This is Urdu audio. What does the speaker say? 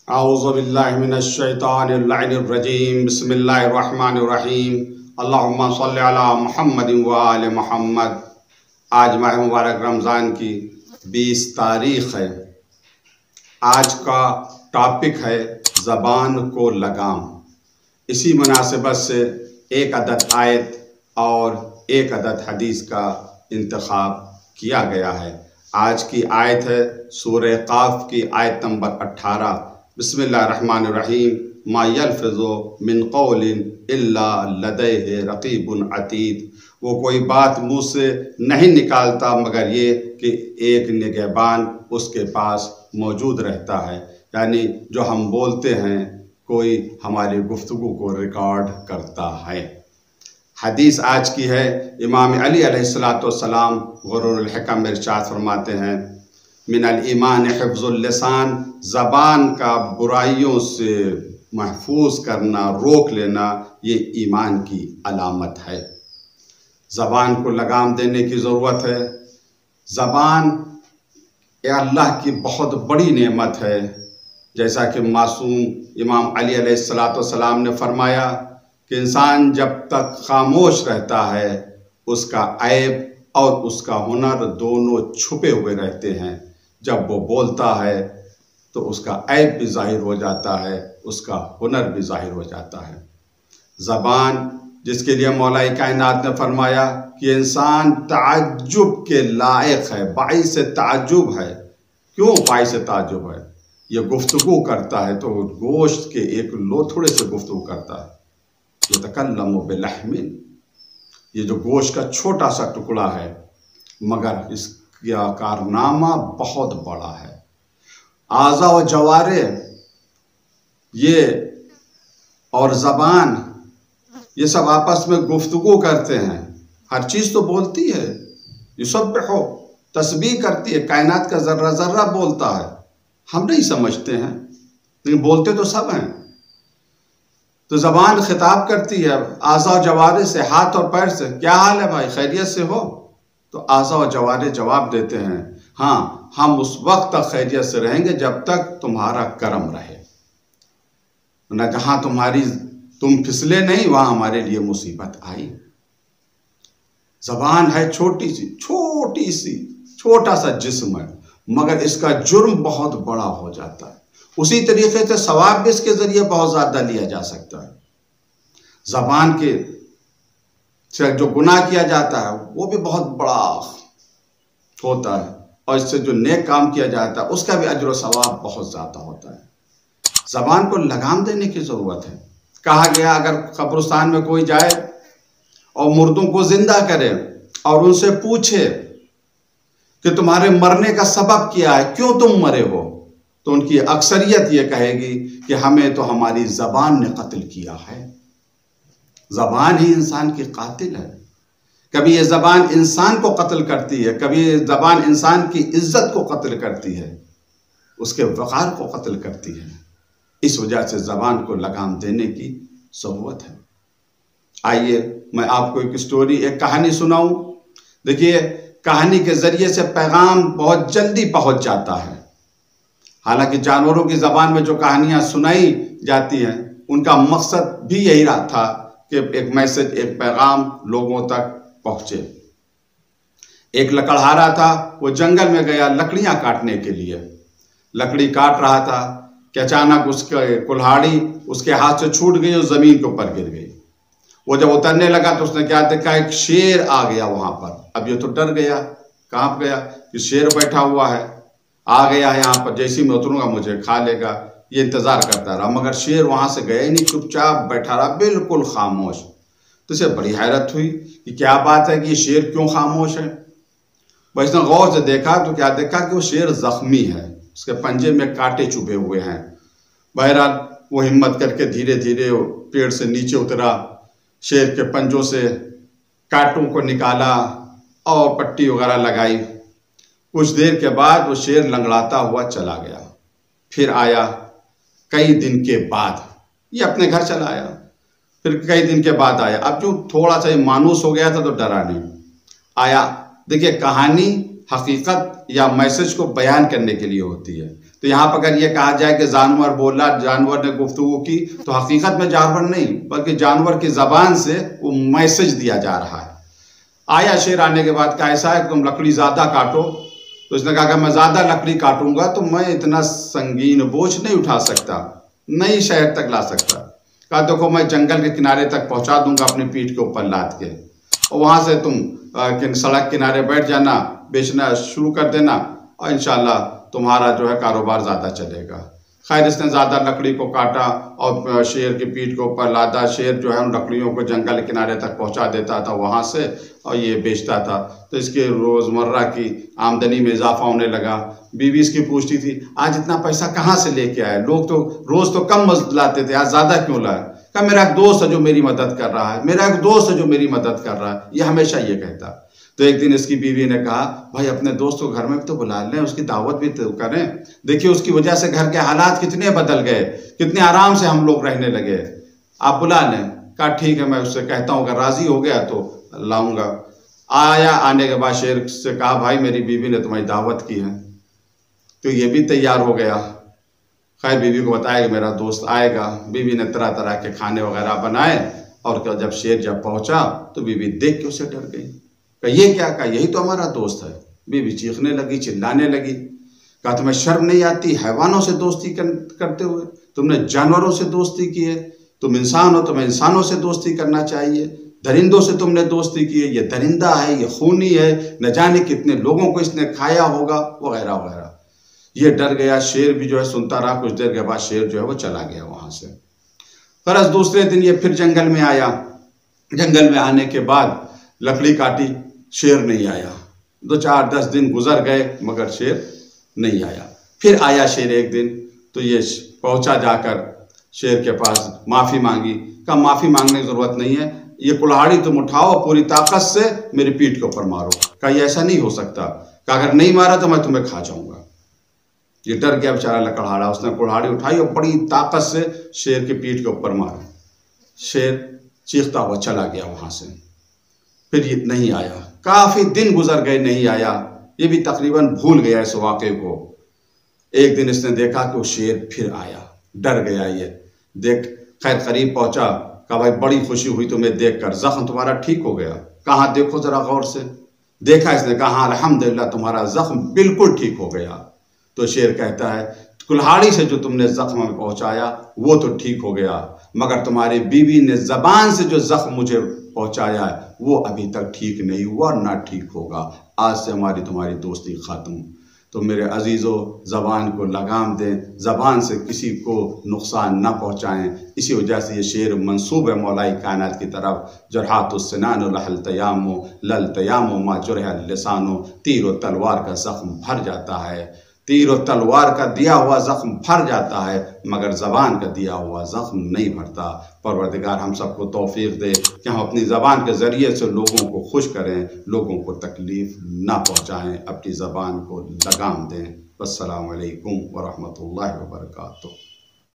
اعوذ باللہ من الشیطان اللعین الرجیم بسم اللہ الرحمن الرحیم اللہم صلی علی محمد و آل محمد۔ آج ماہ مبارک رمضان کی 20 تاریخ ہے۔ آج کا ٹاپک ہے زبان کو لگام۔ اسی مناسبت سے ایک عدد آیت اور ایک عدد حدیث کا انتخاب کیا گیا ہے۔ آج کی آیت ہے سورہ قاف کی آیت نمبر 18۔ بسم اللہ الرحمن الرحیم۔ ما یلفظ من قول الا لدیہ رقیب عتید۔ وہ کوئی بات منہ سے نہیں نکالتا مگر یہ کہ ایک نگہبان اس کے پاس موجود رہتا ہے، یعنی جو ہم بولتے ہیں کوئی ہماری گفتگو کو ریکارڈ کرتا ہے۔ حدیث آج کی ہے، امام علی علیہ السلام غرور الحکم میں ارشاد فرماتے ہیں، من الایمان حفظ اللسان، زبان کا برائیوں سے محفوظ کرنا، روک لینا، یہ ایمان کی علامت ہے۔ زبان کو لگام دینے کی ضرورت ہے۔ زبان اللہ کی بہت بڑی نعمت ہے، جیسا کہ معصوم امام علی علیہ السلام نے فرمایا کہ انسان جب تک خاموش رہتا ہے اس کا عیب اور اس کا ہنر دونوں چھپے ہوئے رہتے ہیں۔ جب وہ بولتا ہے تو اس کا عیب بھی ظاہر ہو جاتا ہے، اس کا ہنر بھی ظاہر ہو جاتا ہے۔ زبان جس کے لیے مولا کائنات نے فرمایا کہ انسان تعجب کے لائق ہے، باعث تعجب ہے۔ کیوں باعث تعجب ہے؟ یہ گفتگو کرتا ہے تو گوشت کے ایک لوتھڑے سے گفتگو کرتا ہے۔ یتکلم بلحم، یہ جو گوشت کا چھوٹا سا ٹکڑا ہے مگر اس کا کارنامہ بہت بڑا ہے۔ اعضاء و جوارح یہ اور زبان یہ سب آپس میں گفتگو کرتے ہیں، ہر چیز تو بولتی ہے۔ یسبح، تسبیح کرتی ہے، کائنات کا ذرہ ذرہ بولتا ہے۔ ہم نہیں سمجھتے ہیں لیکن بولتے تو سب ہیں۔ تو زبان خطاب کرتی ہے اعضاء و جوارح سے، ہاتھ اور پیر سے، کیا حال ہے بھائی، خیریت سے ہو؟ تو اعضاء و جوارح جواب دیتے ہیں، ہاں ہم اس وقت تک خیریت سے رہیں گے جب تک تمہارا کرم رہے، نہ جہاں تم پھسلے نہیں وہاں ہمارے لیے مصیبت آئی۔ زبان ہے چھوٹی سی چھوٹا سا جسم ہے مگر اس کا جرم بہت بڑا ہو جاتا ہے۔ اسی طریقے سے ثواب بھی اس کے ذریعے بہت زیادہ لیا جا سکتا ہے۔ زبان کے سے جو گناہ کیا جاتا ہے وہ بھی بہت بڑا ہوتا ہے، اور اس سے جو نیک کام کیا جاتا ہے اس کا بھی اجر و ثواب بہت زیادہ ہوتا ہے۔ زبان کو لگام دینے کی ضرورت ہے۔ کہا گیا اگر قبرستان میں کوئی جائے اور مردوں کو زندہ کرے اور ان سے پوچھے کہ تمہارے مرنے کا سبب کیا ہے، کیوں تم مرے ہو، تو ان کی اکثریت یہ کہے گی کہ ہمیں تو ہماری زبان نے قتل کیا ہے۔ زبان ہی انسان کی قاتل ہے۔ کبھی یہ زبان انسان کو قتل کرتی ہے، کبھی یہ زبان انسان کی عزت کو قتل کرتی ہے، اس کے وقار کو قتل کرتی ہے۔ اس وجہ سے زبان کو لگام دینے کی ضرورت ہے۔ آئیے میں آپ کو ایک کہانی سناؤں۔ دیکھیے، کہانی کے ذریعے سے پیغام بہت جلدی پہنچ جاتا ہے۔ حالانکہ جانوروں کی زبان میں جو کہانیاں سنائی جاتی ہیں ان کا مقصد بھی یہی رہا تھا کہ ایک میسج، ایک پیغام لوگوں تک پہنچے۔ ایک لکڑہارا تھا، وہ جنگل میں گیا لکڑیاں کاٹنے کے لیے۔ لکڑی کاٹ رہا تھا کہ اچانک اس کے کلہاڑی اس کے ہاتھ سے چھوٹ گئی اور زمین کے اوپر گر گئی۔ وہ جب اترنے لگا تو اس نے کیا دیکھا، ایک شیر آ گیا وہاں پر۔ اب یہ تو ڈر گیا، کہاں گیا کہ شیر بیٹھا ہوا ہے، آ گیا ہے یہاں پر، جیسے میں اتروں گا مجھے کھا لے گا۔ یہ انتظار کرتا رہا مگر شیر وہاں سے گیا ہی نہیں، چپ چاپ بیٹھا رہا، بالکل خاموش۔ تو اسے بڑی حیرت ہوئی کہ کیا بات ہے کہ یہ شیر کیوں خاموش ہے۔ وہ اس نے غور سے دیکھا تو کیا دیکھا کہ وہ شیر زخمی ہے، اس کے پنجے میں کانٹے چبھے ہوئے ہیں۔ بہرحال وہ ہمت کر کے دھیرے دھیرے پیڑ سے نیچے اترا، شیر کے پنجوں سے کانٹوں کو نکالا اور پٹی وغیرہ لگائی۔ کچھ دیر کے بعد وہ شیر لنگڑاتا ہوا چلا گیا۔ پھر آیا کئی دن کے بعد، یہ اپنے گھر چلا آیا۔ پھر کئی دن کے بعد آیا، اب جو تھوڑا سا مانوس ہو گیا تھا تو ڈرا نہیں آیا۔ دیکھیے، کہانی حقیقت یا میسج کو بیان کرنے کے لیے ہوتی ہے، تو یہاں پر اگر یہ کہا جائے کہ جانور بولا، جانور نے گفتگو کی، تو حقیقت میں جانور نہیں بلکہ جانور کی زبان سے وہ میسج دیا جا رہا ہے۔ آیا شیر آنے کے بعد کہا ایسا ہے کہ تم لکڑی زیادہ کاٹو، تو اس نے کہا کہ میں زیادہ لکڑی کاٹوں گا تو میں اتنا سنگین بوجھ نہیں اٹھا سکتا، نہیں شہر تک لا سکتا۔ کہا دیکھو میں جنگل کے کنارے تک پہنچا دوں گا اپنی پیٹھ کے اوپر لاد کے، اور وہاں سے تم سڑک کنارے بیٹھ جانا، بیچنا شروع کر دینا، اور انشاءاللہ تمہارا جو ہے کاروبار زیادہ چلے گا۔ خیر اس نے زیادہ لکڑی کو کاٹا اور شیر کی پیٹھ کے اوپر لادا۔ شیر جو ہے ان لکڑیوں کو جنگل کنارے تک پہنچا دیتا تھا وہاں سے، اور یہ بیچتا تھا، تو اس کے روزمرہ کی آمدنی میں اضافہ ہونے لگا۔ بیوی اس کی پوچھتی تھی آج اتنا پیسہ کہاں سے لے کے آئے؟ لوگ تو روز تو کم لاتے تھے، آج زیادہ کیوں لائے؟ کہا میرا ایک دوست ہے جو میری مدد کر رہا ہے، میرا ایک دوست ہے جو میری مدد کر رہا ہے، یہ ہمیشہ یہ کہتا۔ تو ایک دن اس کی بیوی نے کہا بھائی اپنے دوست کو گھر میں بھی تو بلا لیں، اس کی دعوت بھی تو کریں، دیکھیے اس کی وجہ سے گھر کے حالات کتنے بدل گئے، کتنے آرام سے ہم لوگ رہنے لگے، آپ بلا لیں۔ کہا ٹھیک ہے میں اس سے کہتا ہوں، اگر راضی ہو گیا تو لاؤں گا۔ آیا، آنے کے بعد شیر سے کہا بھائی میری بیوی نے تمہاری دعوت کی ہے، تو یہ بھی تیار ہو گیا۔ خیر بیوی کو بتایا کہ میرا دوست آئے گا، بیوی نے طرح طرح کے کھانے وغیرہ بنائے، اور جب شیر جب پہنچا تو بیوی دیکھ کے اسے ڈر گئی۔ کہا یہ کیا؟ کہا یہی تو ہمارا دوست ہے۔ بیوی چیخنے لگی، چلانے لگی، کہا تمہیں شرم نہیں آتی حیوانوں سے دوستی کرتے ہوئے؟ تم نے جانوروں سے دوستی کی ہے، تم انسان ہو، تمہیں انسانوں سے دوستی کرنا چاہیے، درندوں سے تم نے دوستی کی ہے، یہ درندہ ہے، یہ خونی ہے، نہ جانے کتنے لوگوں کو اس نے کھایا ہوگا، وغیرہ وغیرہ۔ یہ ڈر گیا، شیر بھی جو ہے سنتا رہا، کچھ دیر کے بعد شیر جو ہے وہ چلا گیا وہاں سے۔ فرض دوسرے دن یہ پھر جنگل میں آیا، جنگل میں آنے کے بعد لکڑی کاٹی، شیر نہیں آیا، 2-4-10 دن گزر گئے مگر شیر نہیں آیا۔ پھر آیا شیر ایک دن، تو یہ پہنچا جا کر شیر کے پاس معافی مانگی۔ کہا معافی مانگنے کی ضرورت نہیں ہے، یہ کلہاڑی تم اٹھاؤ پوری طاقت سے میری پیٹھ کے اوپر مارو۔ کہا یہ ایسا نہیں ہو سکتا، کہا اگر نہیں مارا تو میں تمہیں کھا جاؤں گا۔ یہ ڈر گیا بیچارہ لکڑہاڑا، اس نے کلہاڑی اٹھائی اور بڑی طاقت سے شیر کی پیٹھ کے اوپر مارا۔ شیر چیختا ہوا چلا گیا وہاں سے، پھر یہ نہیں آیا، کافی دن گزر گئے نہیں آیا، یہ بھی تقریباً بھول گیا اس واقعے کو۔ ایک دن اس نے دیکھا کہ وہ شیر پھر آیا، ڈر گیا یہ دیکھ، خیر قریب پہنچا، کہا بھائی بڑی خوشی ہوئی تمہیں دیکھ کر، زخم تمہارا ٹھیک ہو گیا؟ کہاں دیکھو ذرا غور سے۔ دیکھا اس نے، کہا ہاں الحمدللہ تمہارا زخم بالکل ٹھیک ہو گیا۔ تو شیر کہتا ہے کلہاڑی سے جو تم نے زخم میں پہنچایا وہ تو ٹھیک ہو گیا، مگر تمہاری بیوی نے زبان سے جو زخم مجھے پہنچایا ہے وہ ابھی تک ٹھیک نہیں ہوا، نہ ٹھیک ہوگا۔ آج سے ہماری تمہاری دوستی ختم۔ تو میرے عزیزو زبان کو لگام دیں، زبان سے کسی کو نقصان نہ پہنچائیں۔ اسی وجہ سے یہ شعر منسوب ہے مولائی کائنات کی طرف، جرحات السنان للتیام للتیام ما جرح اللسان، تیر و تلوار کا زخم بھر جاتا ہے، تیر و تلوار کا دیا ہوا زخم بھر جاتا ہے، مگر زبان کا دیا ہوا زخم نہیں بھرتا۔ پروردگار ہم سب کو توفیق دے کہ ہم اپنی زبان کے ذریعے سے لوگوں کو خوش کریں، لوگوں کو تکلیف نہ پہنچائیں، اپنی زبان کو لگام دیں۔ السلام علیکم ورحمۃ اللہ وبرکاتہ۔